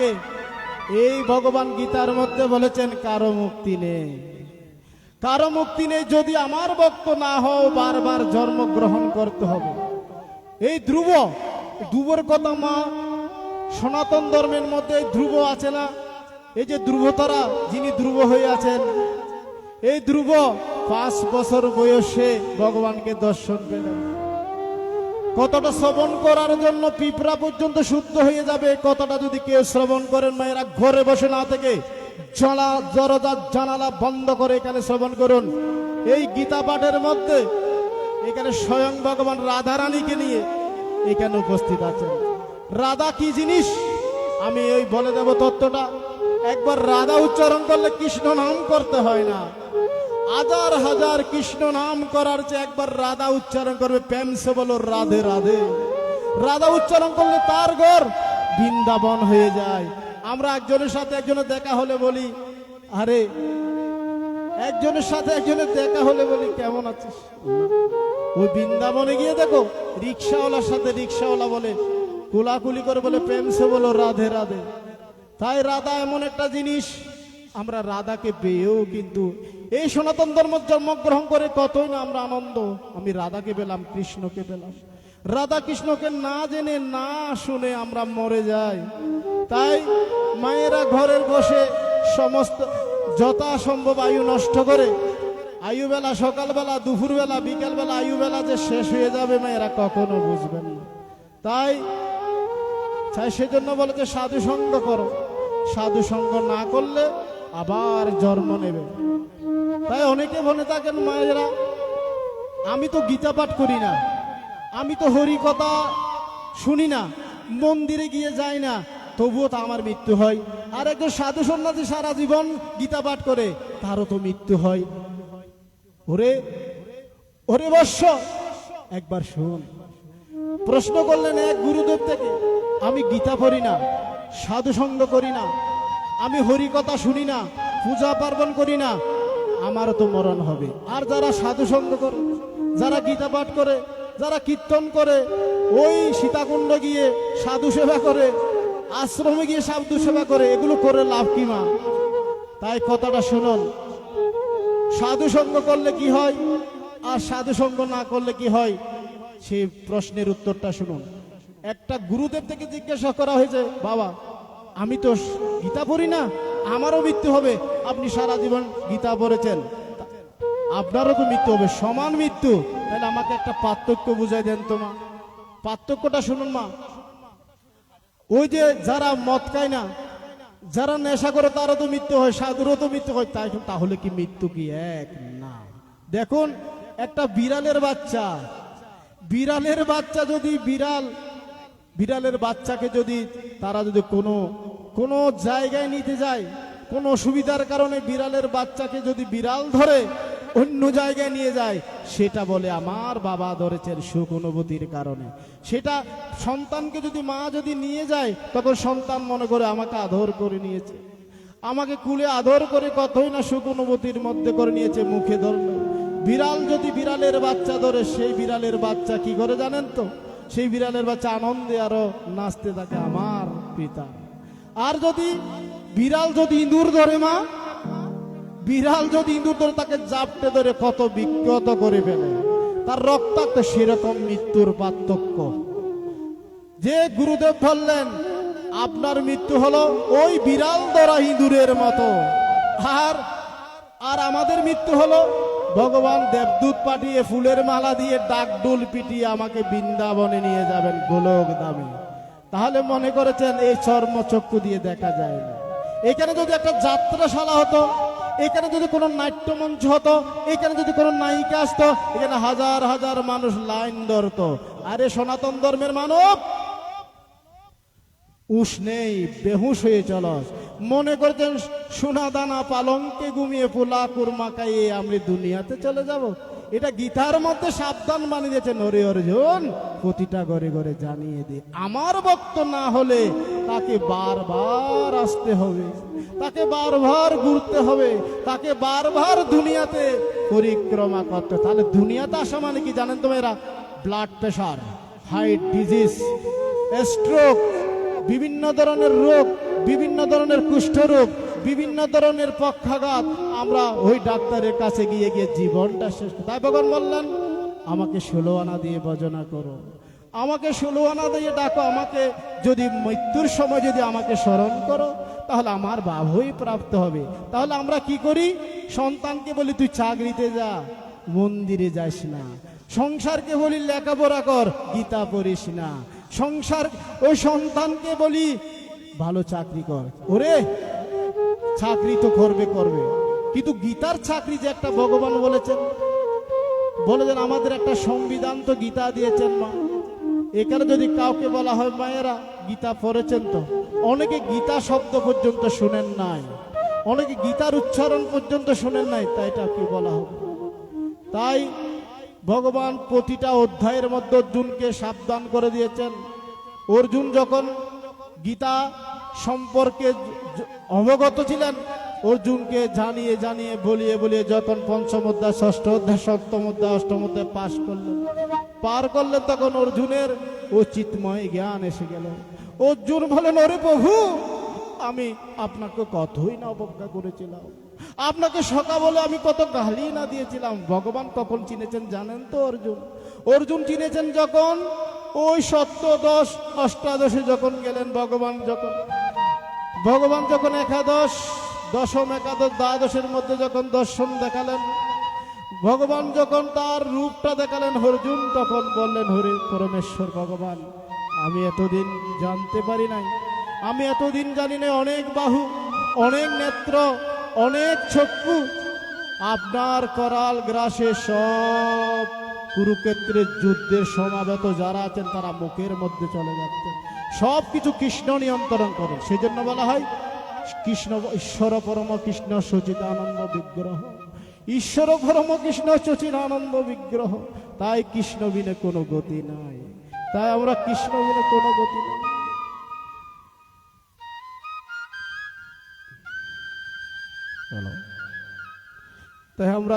থেকে এই ভগবান গীতার মধ্যে বলেছেন কারো মুক্তি নেই, কারো মুক্তি নেই। যদি আমার ভক্ত না হও বারবার জন্মগ্রহণ করতে হবে। এই ধ্রুবর কথা মা সনাতন ধর্মের মধ্যে ধ্রুব আছে না, এই যে ধ্রুবতারা যিনি ধ্রুব হয়ে আছেন, এই ধ্রুব 5 বছর বয়সে ভগবানকে দর্শন পেলেন। কতটা শ্রবণ করার জন্য পিঁপড়া পর্যন্ত শুদ্ধ হয়ে যাবে, কতটা যদি কেউ শ্রবণ করেন মায়েরা ঘরে বসে না থেকে দরজা জানালা বন্ধ করে এখানে শ্রবণ করুন। এই গীতা পাঠের মধ্যে এখানে স্বয়ং ভগবান রাধারানীকে নিয়ে এখানে উপস্থিত আছেন। রাধা কি জিনিস আমি ওই বলে দেব তত্ত্বটা। একবার রাধা উচ্চারণ করলে কৃষ্ণ নাম করতে হয় না, হাজার হাজার কৃষ্ণ নাম করার চেয়ে একবার রাধা উচ্চারণ করবে, প্রেম সে বলো রাধে রাধে। রাধা উচ্চারণ করলে তার ঘর বৃন্দাবন হয়ে যায়। আমরা একজনের সাথে একজনের দেখা হলে বলি, আরে একজনের সাথে একজনের দেখা হলে বলি কেমন আছিস, ওই বৃন্দাবনে গিয়ে দেখো রিক্সাওয়ালার সাথে রিক্সাওয়ালা বলে কুলাকুলি করে বলে প্রেম সে বলো রাধে রাধে। তাই রাধা এমন একটা জিনিস, আমরা রাধাকে পেয়েও কিন্তু এই সনাতন ধর্ম জন্মগ্রহণ করে কতই না আমরা আনন্দ। আমি রাধাকে পেলাম, কৃষ্ণকে পেলাম। রাধা কৃষ্ণকে না জেনে না শুনে আমরা মরে যাই। তাই মায়েরা ঘরের বসে সমস্ত যথাসম্ভব আয়ু নষ্ট করে, আয়ুবেলা সকালবেলা দুপুরবেলা বিকালবেলা আয়ুবেলা যে শেষ হয়ে যাবে মায়েরা কখনো বুঝবেন না। তাই সেজন্য বলে যে সাধু সঙ্গ করো, সাধু সঙ্গ না করলে আবার জন্ম নেবে। তাই অনেকে বলে থাকেন মায়েরা, আমি তো গীতা পাঠ করি না, আমি তো হরি কথা শুনি না, মন্দিরে গিয়ে যাই না, তবুও তো আমার মৃত্যু হয়। আর একজন সাধু সন্ন্যাসী সারা জীবন গীতা পাঠ করে, তারও তো মৃত্যু হয়। ওরে ওরে বৎস, একবার শুন। প্রশ্ন করলেন এক গুরুদেব থেকে, আমি গীতা পড়ি না, সাধু সঙ্গ করি না, আমি হরি কথা শুনি না, পূজা পার্বণ করি না, আমারও তো মরণ হবে। আর যারা সাধু সঙ্গ করে, যারা গীতা পাঠ করে, যারা কীর্তন করে, ওই সীতাকুণ্ড গিয়ে সাধু সেবা করে, আশ্রমে গিয়ে সাধু সেবা করে, এগুলো করে লাভ কি মা? তাই কথাটা শুনুন, সাধু সঙ্গ করলে কি হয় আর সাধু সঙ্গ না করলে কি হয়, সেই প্রশ্নের উত্তরটা শুনুন। একটা গুরুদেব থেকে জিজ্ঞাসা করা হয়েছে, বাবা আমি তো গীতা পড়ি না, আমারও মৃত্যু হবে, আপনি সারা জীবন গীতা পড়েছেন, আপনারও তো মৃত্যু হবে, সমান মৃত্যু, তাহলে আমাকে একটা পার্থক্য বুঝাই দেন তো মা। পার্থক্যটা শুনুন মা, ওই যে যারা মদ খায় না, যারা নেশা করে তারও তো মৃত্যু হয়, সাধুরও তো মৃত্যু হয়, তাহলে কি মৃত্যু কি এক না? দেখুন একটা বিড়ালের বাচ্চা যদি বিড়ালের বাচ্চাকে যদি তারা যদি কোনো জায়গায় নিতে যায়, কোনো অসুবিধার কারণে বিড়ালের বাচ্চাকে যদি বিড়াল ধরে অন্য জায়গায় নিয়ে যায়, সেটা বলে আমার বাবা ধরেছেন সুখ অনুভূতির কারণে। সেটা সন্তানকে যদি মা যদি নিয়ে যায়, তখন সন্তান মনে করে আমাকে আদর করে নিয়েছে, আমাকে কুলে আদর করে কতই না সুখ অনুভূতির মধ্যে করে নিয়েছে, মুখে ধরলো। বিড়াল যদি বিড়ালের বাচ্চা ধরে, সেই বিড়ালের বাচ্চা কি করে জানেন তো? সেই বিড়ালের বাচ্চা আনন্দে আরো নাচতে থাকে আমার পিতা। আর যদি বিড়াল যদি ইঁদুর ধরে মা, বিড়াল যদি ইঁদুর ধরে তাকে জাপটে ধরে কত বিক্ষত করে ফেলে, তার রক্তাক্ত। সেরকম মৃত্যুর পার্থক্য। যে গুরুদেব বললেন আপনার মৃত্যু হলো ওই বিড়াল ধরা ইঁদুরের মতো, আর আমাদের মৃত্যু হলো ভগবান দেবদূত পাঠিয়ে ফুলের মালা দিয়ে ডাকডোল পিটিয়ে আমাকে বৃন্দাবনে নিয়ে যাবেন গোলক ধামে। তাহলে মনে করেছেন এই চর্মচক্ষু দিয়ে দেখা যায় না? এখানে যদি একটা যাত্রাশালা হতো, এখানে যদি কোনো নাট্যমঞ্চ হতো, এখানে যদি কোনো নায়িকা আসতো, এখানে হাজার হাজার মানুষ লাইন ধরতো। আরে সনাতন ধর্মের মানব উষ্ণেই বেহুশ হয়ে চলস, মনে করতেন সোনা দানা পালঙ্কে ঘুমিয়ে পোলা কুরমা খাইয়ে আমি দুনিয়াতে চলে যাব। এটা গীতার মধ্যে সাবধান বানিয়ে দিয়েছে, নরে অর্জুন প্রতিটা ঘরে ঘরে জানিয়ে দে, আমার ভক্ত না হলে তাকে বারবার আসতে হবে, তাকে বারবার ঘুরতে হবে, তাকে বারবার দুনিয়াতে পরিক্রমা করতে। তাহলে দুনিয়াতে আসা মানে কি জানেন তো মেয়েরা? Blood pressure, heart disease, stroke, বিভিন্ন ধরনের রোগ, বিভিন্ন ধরনের কুষ্ঠরোগ, বিভিন্ন ধরনের পক্ষাঘাত, আমরা ওই ডাক্তারের কাছে গিয়ে গিয়ে জীবনটা শেষ। তাই ভগবান বললেন, আমাকে 16 আনা দিয়ে ভজনা করো, আমাকে 16 আনা দিয়ে ডাকো, আমাকে যদি মৃত্যুর সময় যদি আমাকে স্মরণ করো, তাহলে আমার বাবুই প্রাপ্ত হবে। তাহলে আমরা কি করি? সন্তানকে বলি তুই চাকরিতে যা, মন্দিরে যাস না। সংসারকে বলি লেখাপড়া কর, গীতা পড়িস না। সংসার ওই সন্তানকে বলি ভালো চাকরি কর, ওরে চাকরি তো করবে করবে, কিন্তু গীতার চাকরি যে একটা ভগবান বলেছেন, বলেছেন আমাদের একটা সংবিধান তো গীতা দিয়েছেন মা। এখানে যদি কাউকে বলা হয় মায়েরা গীতা পড়েছেন, তো অনেকে গীতা শব্দ পর্যন্ত শুনেন নাই, অনেকে গীতার উচ্চারণ পর্যন্ত শুনেন নাই, তাই এটা কি বলা হবে? তাই ভগবান প্রতিটা অধ্যায়ের মধ্যে অর্জুনকে সাবধান করে দিয়েছেন। অর্জুন যখন গীতা সম্পর্কে অবগত ছিলেন, অর্জুনকে জানিয়ে জানিয়ে বলিয়ে বলিয়ে যখন পঞ্চম অধ্যায়, ষষ্ঠ অধ্যায়, সপ্তম অধ্যায়, অষ্টম অধ্যায় পার করলেন, তখন অর্জুনের ও চিৎময় জ্ঞান এসে গেল। অর্জুন বলেন, ওরে প্রভু, আমি আপনাকে কতই না অবজ্ঞা করেছিলাম, আপনাকে সকা বলে আমি কত গালি না দিয়েছিলাম। ভগবান কখন চিনেছেন জানেন তো? অর্জুন চিনেছেন যখন ওই সপ্তদশ অষ্টাদশে যখন গেলেন, ভগবান যখন একাদশ, দশম, একাদশ, দ্বাদশের মধ্যে যখন দর্শন দেখালেন, ভগবান যখন তার রূপটা দেখালেন অর্জুন, তখন বললেন, হরে পরমেশ্বর ভগবান, আমি এতদিন জানতে পারি নাই, আমি এতদিন জানি না অনেক বাহু, অনেক নেত্র, অনেক চক্ষু, আপনার করাল গ্রাসে সব কুরুক্ষেত্রের যুদ্ধের সমাবেত যারা আছেন তারা মুখের মধ্যে চলে যাচ্ছেন, সব কিছু কৃষ্ণ নিয়ন্ত্রণ করেন। সেজন্য বলা হয় কৃষ্ণ ঈশ্বর পরম কৃষ্ণ সচিদানন্দ বিগ্রহ, ঈশ্বর পরম কৃষ্ণ সচিদানন্দ বিগ্রহ। তাই কৃষ্ণ বিনে কোনো গতি নাই, তাই আমরা কৃষ্ণ বিনে কোনো গতি নাই। তাই আমরা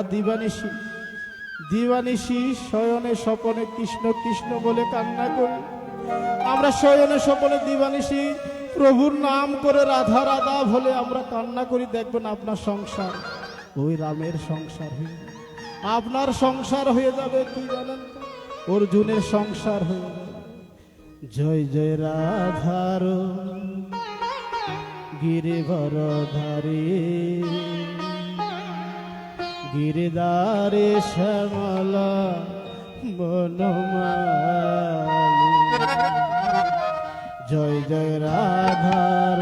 দিবানিশি শয়নে স্বপনে কৃষ্ণ কৃষ্ণ বলে কান্না করি। আমরা শয়নে স্বপনে দিবানিশি প্রভুর নাম করে রাধা রাধা বলে আমরা কান্না করি। দেখবেন আপনার সংসার ওই রামের সংসার হয়ে, আপনার সংসার হয়ে যাবে। কি জানেন, অর্জুনের সংসার হয়ে যাবে। জয় জয় রাধার গিরিবরধারী, গিরিদারে শ্যামলা বনমালী। জয় জয় রাধার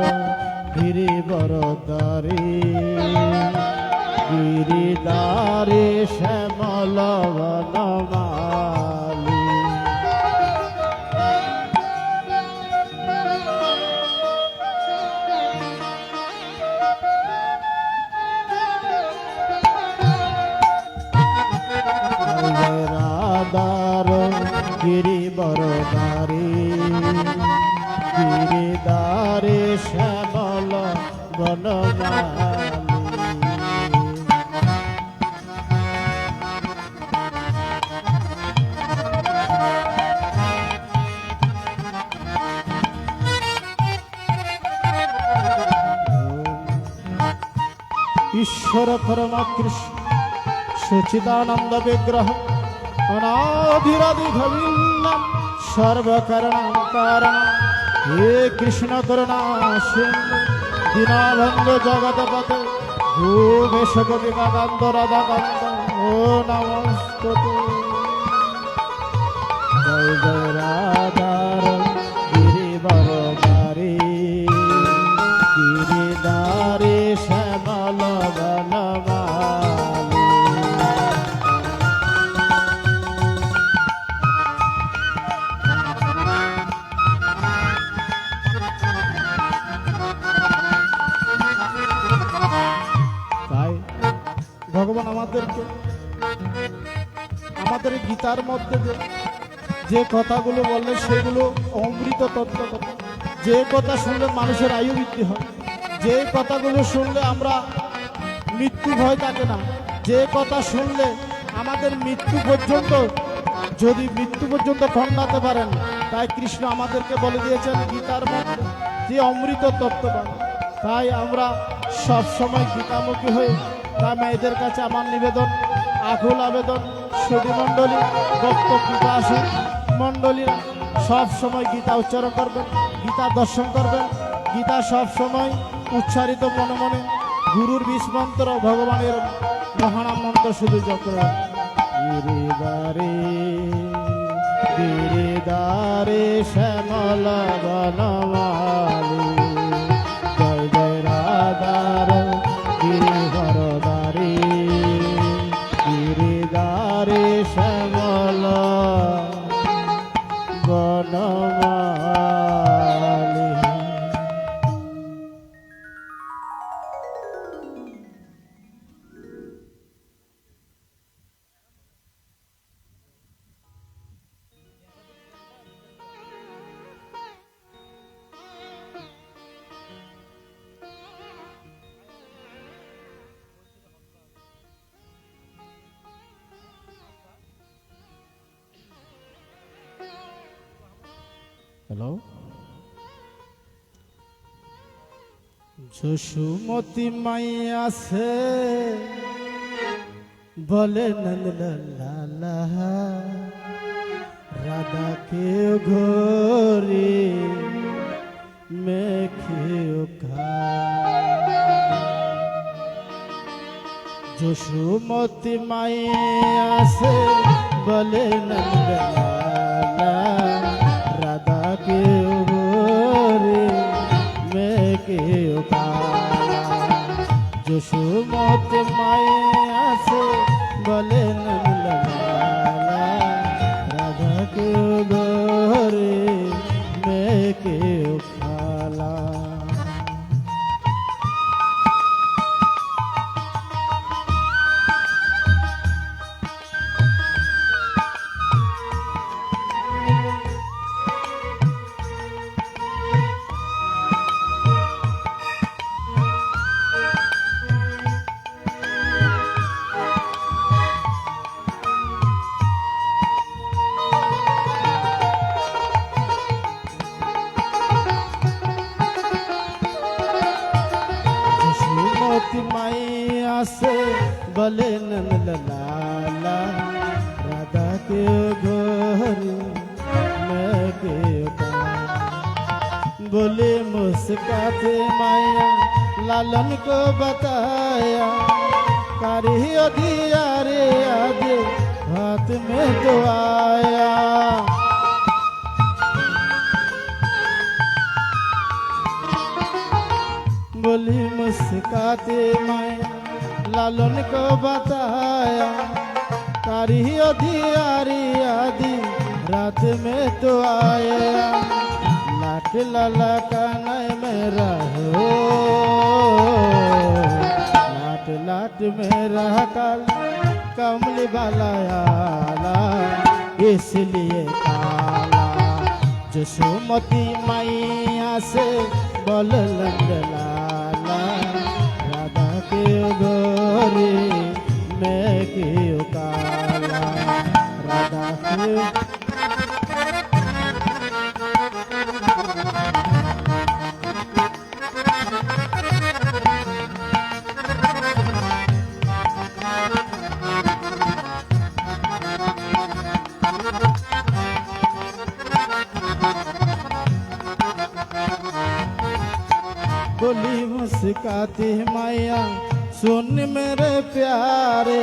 গিরিবরধারী, গিরিদারে শ্যামলা বনমালী। গিরিবরধারী, গিরিদারে শ্যামল বনমালী। ঈশ্বর পরম কৃষ্ণ সচিদানন্দ বিগ্রহ, অনাধিরাধিগোবিন্দম সর্বকারণং কারণম। হে কৃষ্ণ করুণা সিন্ধু দীনবন্ধু জগৎপতে, ভূমেশ গোপীকান্ত রাধাকান্ত ও নমস্তুতে। জয় জয় রাধার গিরিবরধারী, গিরিধারী শ্যামল বনমালী। ভগবান আমাদের গীতার মধ্যে যে কথাগুলো বললেন সেগুলো অমৃত তত্ত্ব কথা। যে কথা শুনলে মানুষের আয়ু বৃদ্ধি হয়, যে কথাগুলো শুনলে আমরা মৃত্যু ভয় থাকে না, যে কথা শুনলে আমাদের মৃত্যু পর্যন্ত, যদি মৃত্যু পর্যন্ত খণ্ডাতে পারেন। তাই কৃষ্ণ আমাদেরকে বলে দিয়েছেন গীতার মধ্যে, যে অমৃত তত্ত্ববান। তাই আমরা সব সময় গীতামুখী হয়ে, তা মেয়েদের কাছে আমার নিবেদন, আকুল আবেদন, সুধী মণ্ডলী, ভক্ত পিপাসু মণ্ডলীরা সব সময় গীতা উচ্চারণ করবেন, গীতা দর্শন করবেন, গীতা সব সময় উচ্চারিত মনে মনে গুরুর বিষ মন্ত্র, ভগবানের মহানাম মন্ত্র শুধু জপ করবেন। গিরিধারে গিরিধারে শ্যামল বনমালী, জয় জয় রাধার গিরিধরধারী, গিরিধারে শ্যামল বনমালী। হ্যালো, যশোমতি মাইয়া আছে বলে নন্দলালা, রাধা কে ঘরে মেখেও খা। যশোমতি মাইয়া আছে বলে নন্দলালা, রাধা কে ঘরে মেখেও খা। যশোমতি মাইয়া আছে বলে নন্দলালা, রাধা কে ঘরে মেখেও খালা। माई आसे बले नंदलाला, राधा के घर में के बोले मुस्काते माया लालन को बताया, कारी अधिया रे आदे हाथ में तो आया। बोली मुस्काते माया लालन को बताया, कारी अधियारी आदि रात में तो आया। लाट लाला का नय मेरा हो, लाट लाट मेरा काल कमली वाला आला, इसलिए काला। यशोमती मैया से बोल नंदलाला, राधा के गोरी में क्यों काला, राधा के बोली मुस्काती माया सुन मेरे प्यारे,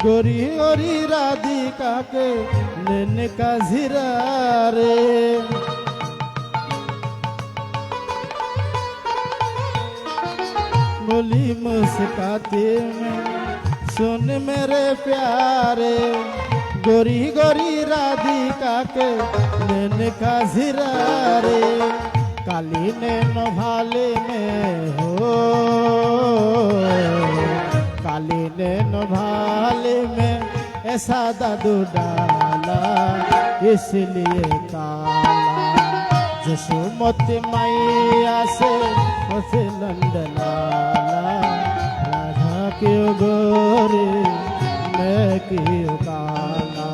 गोरी गोरी राधिका के नैन का जीरा रे। बोली मुस्काती में सुन मेरे प्यारे, गोरी गोरी राधिका के नैन का जीरा रे। काली नैन भाले में हो, काली नैन भाले में ऐसा दादू डाला, इसलिए काला। यशोमती मैया से उसे नंदलाला, राधा क्यों गोरी मैं क्यों काला,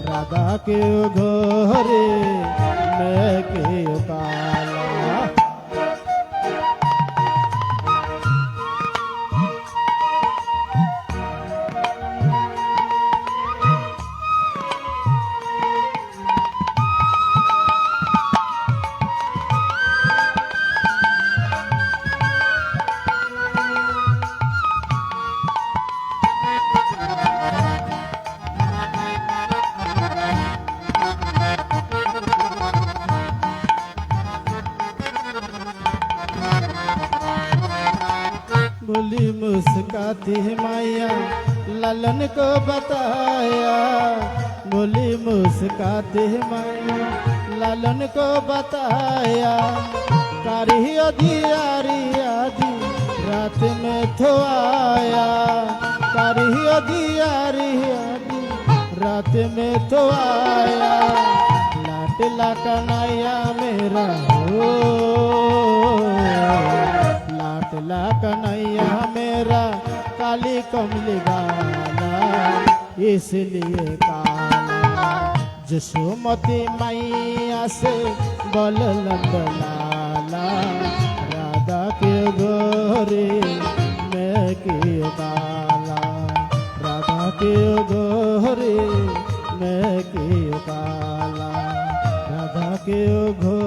राधा क्यों गोरी मैं क्यों काला। बोली मुस्काती मैया लालन को बताया, बोली मुस्काती मैया लालन को बताया। कारी अधियारी आदि रात में तो आया, कारी अधियारी आदि रात में तो आया। लाडला कन्हैया मेरा हो, लाडला कन्हैया मेरा काली कमली वाला इसलिए काला। जसोमती मैया से बोल लंदलाला, राधा के गोरे मैं क्यों काला, राधा के गोरे मैं क्यों काला, राधा के घोरे